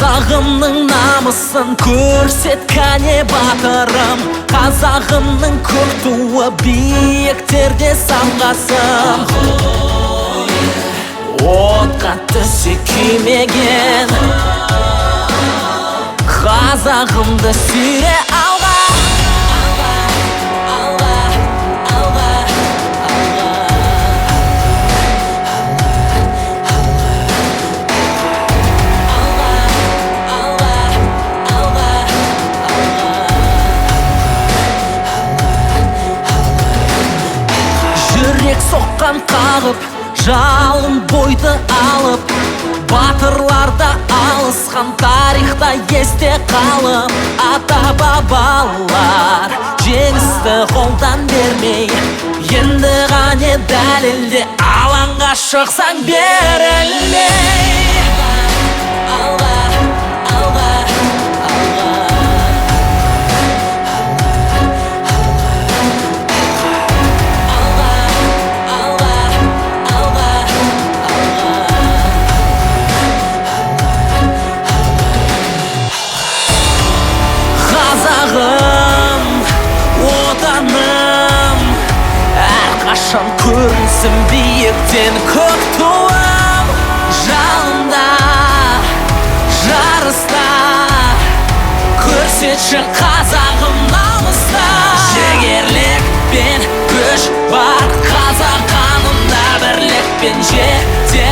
Қазағымның намысын көрсет кәне батырым, қазағымның көк туы биіктерде самғасын. Отқа түсе күймеген қазағымды сүйре алға. Жүрек соққан қағып, жалын бойды алып, батырларда алысқан тарихта есте қалып. Ата-бабалар жеңісті қолдан бермей, енді ғане дәлелде алаңға шықсаң берілмей. Қазағым, отаным, әрқашан көрінсін биіктен көк туым. Жалында, жарыста, көрсетші қазағым намыста. Жігерлік пен күш бар қазақ қанымда, бірлік пен жетер